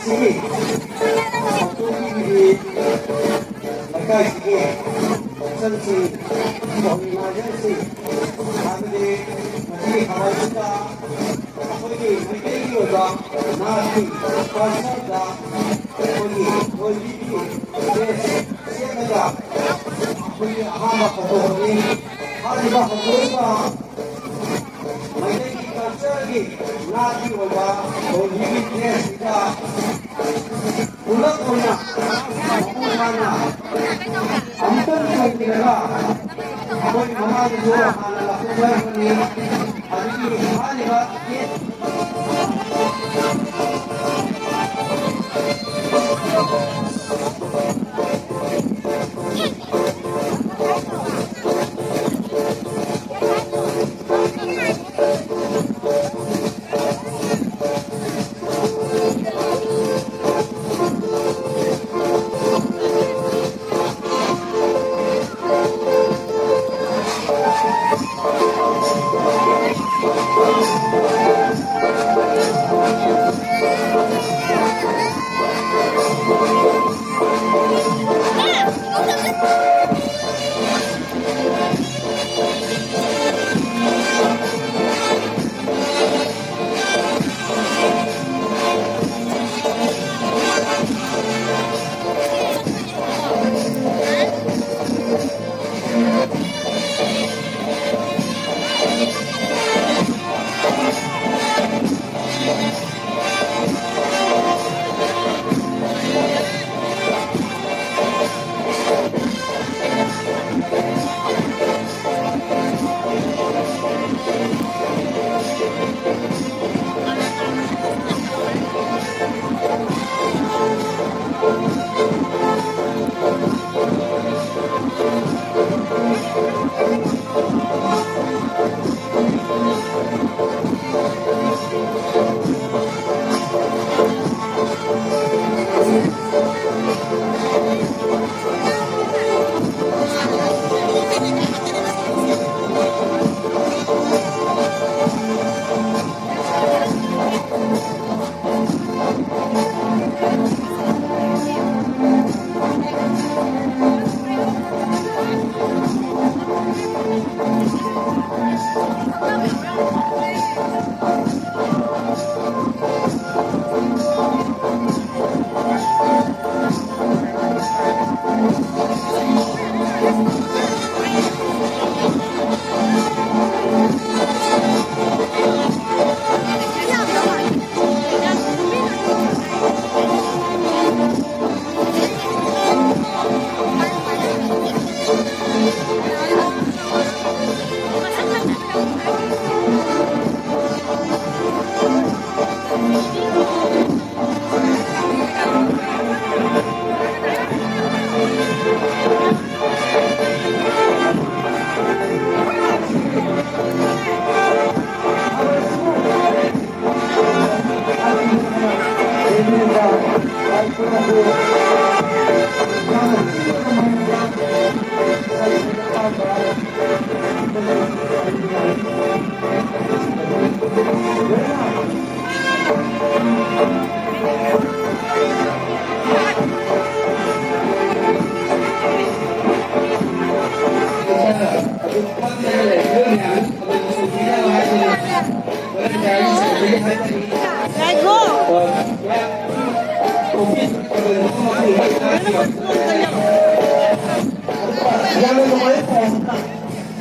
sige, pagtulong magkay sige, buksan si kung emergency, sabi di, sige, kawal kita, ako di, may kayo ba, nati, pasal da, pagi, OGP, yes, siya na da, ako di, ahama ko to, hari ba, ako ba, may lagi nati wala o higit sila ulat-una makumana ampun sa tinala ako'y mamagigura malalakunan ko ni Adiki Haliba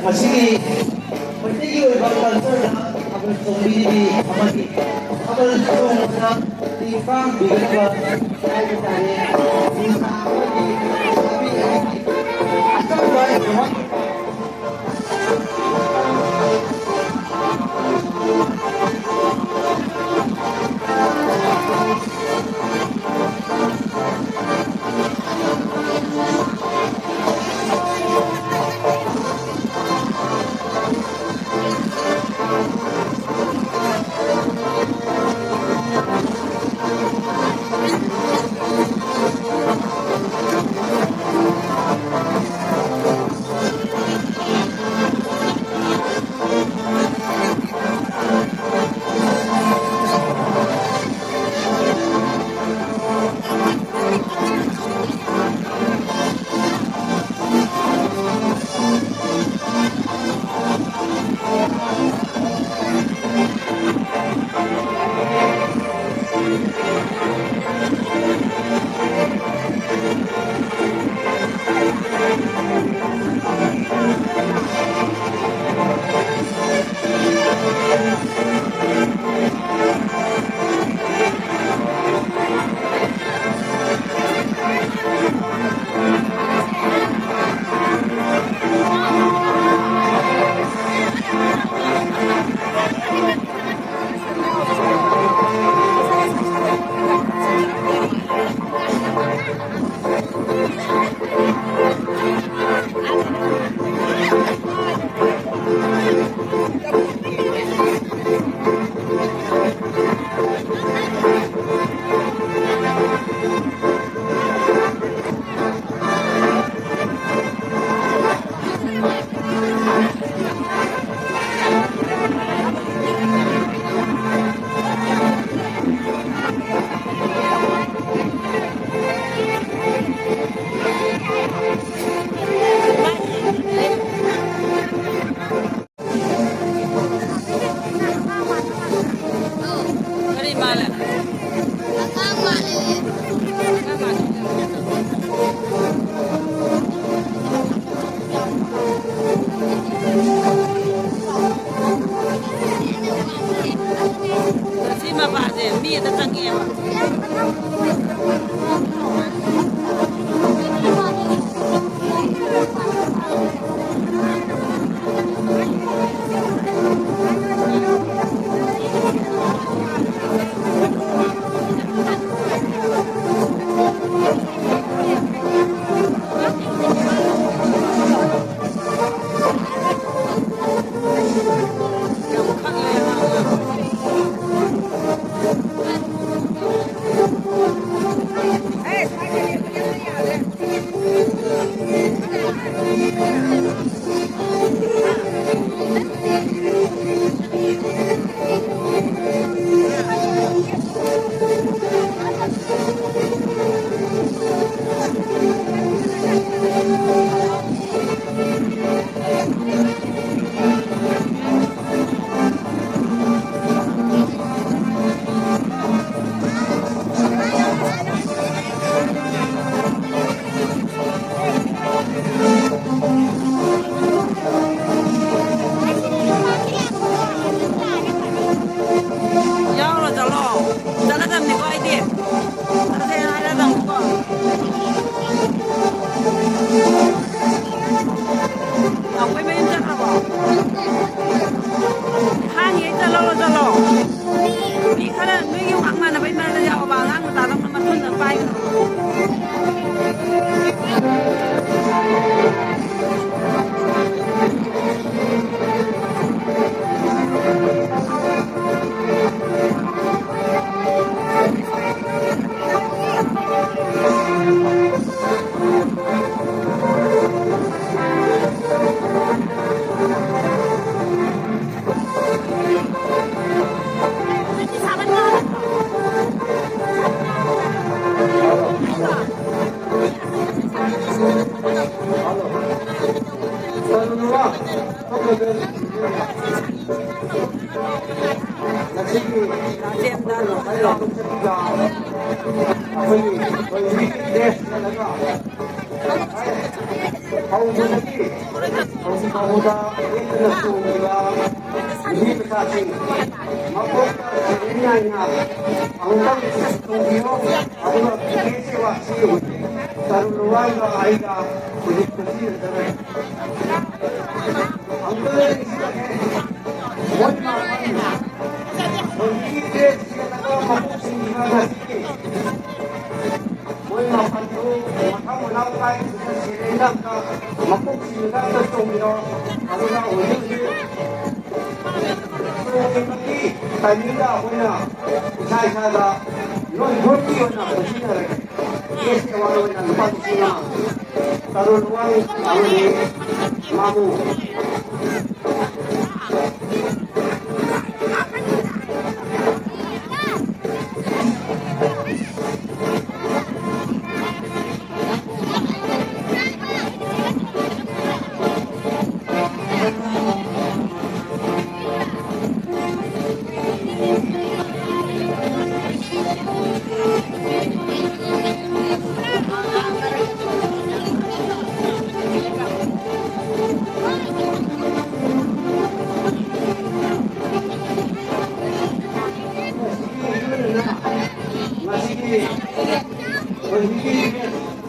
Masih penting juga kalau kita apa sumbi di apa sih apa itu nak timbang di dalam saya tanya di sana di tapi asal baik semua 여러분들 자식이 하여 동생이가 아버지 저희 내가 가운데기 거기보다 예전에 우리가 이집사시 마포가 제일이나 방방이 동기요 아니면 계세와 지우 다른 루아이가 아이가 우리 것이 저는 방방이 시작해 원망하는 이때 시작하고 마포신이가 다시 원망 판도 하고 나오가 세례장가 마포신이가 떴습니다. 아무나 오늘도 소금이 달린다 보냐 이사이사가 넌 돌기였나 보시나래 예세 와로나 누파시나 다른 왕 아무리 마무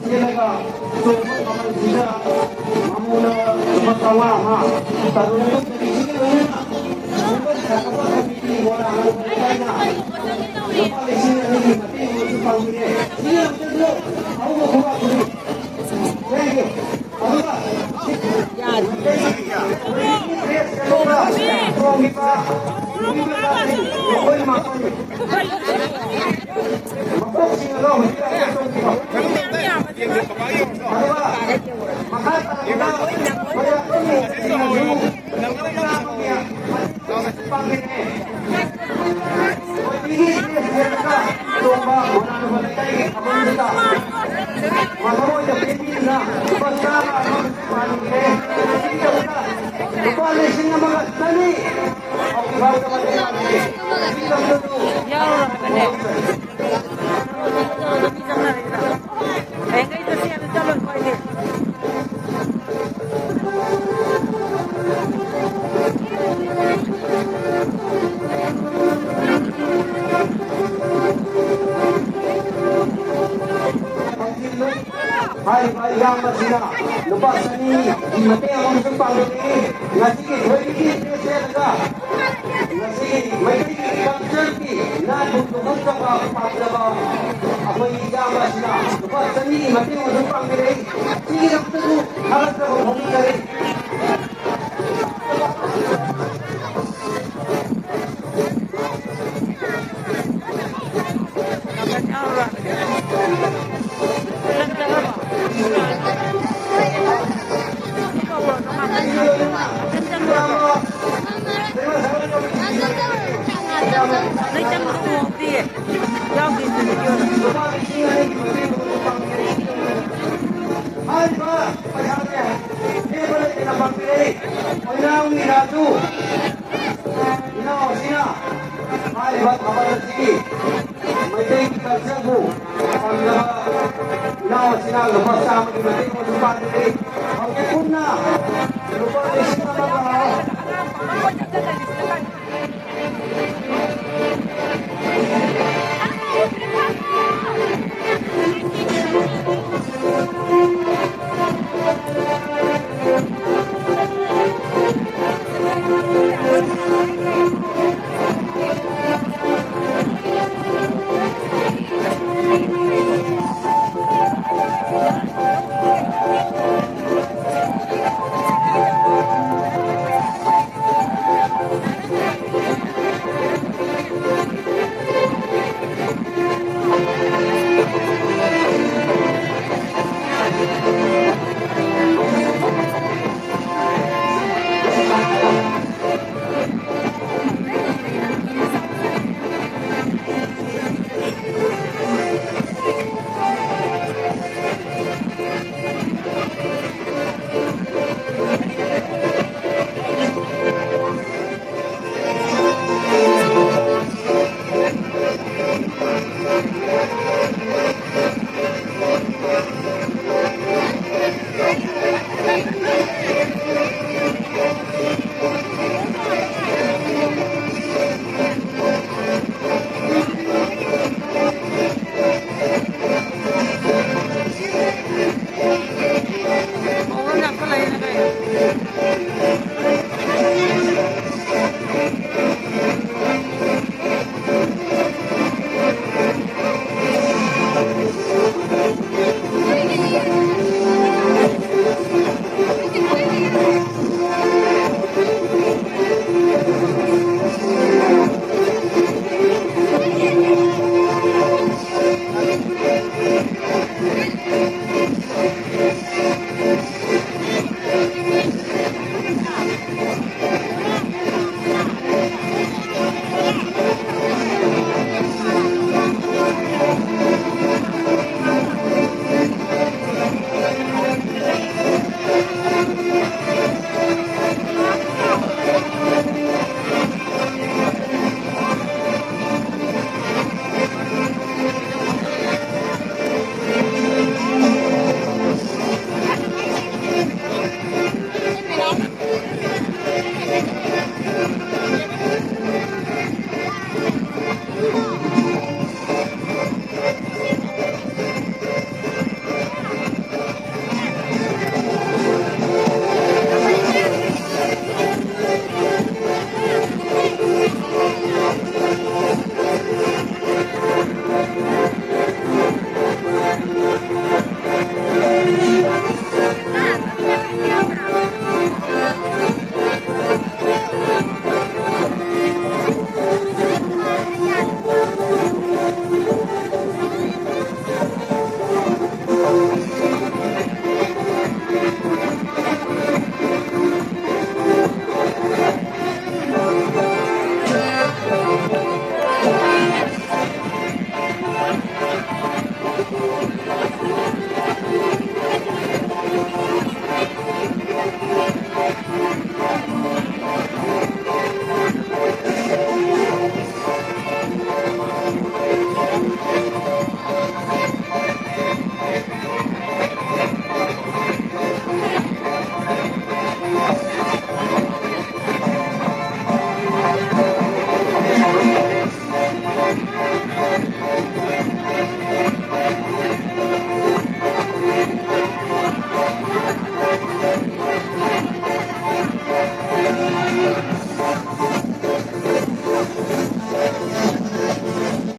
Sila so kaman sila mamuna sumatama ha tarunod na sila na bukan sa kapag kami wala ang kanya kapag sila ni mati mo sa pamilya sila dito ako mo kuha ko thank you ano ba yan kung iba oy makon maboxing na lang Hai yang masina lepas ni mati orang sempang ni nasi dhoi ki se laga nasi mai ki culture ki na bukan ka patra ba apa yang masina lepas ni mati orang sempang ni sini nak tu harus berhubung kare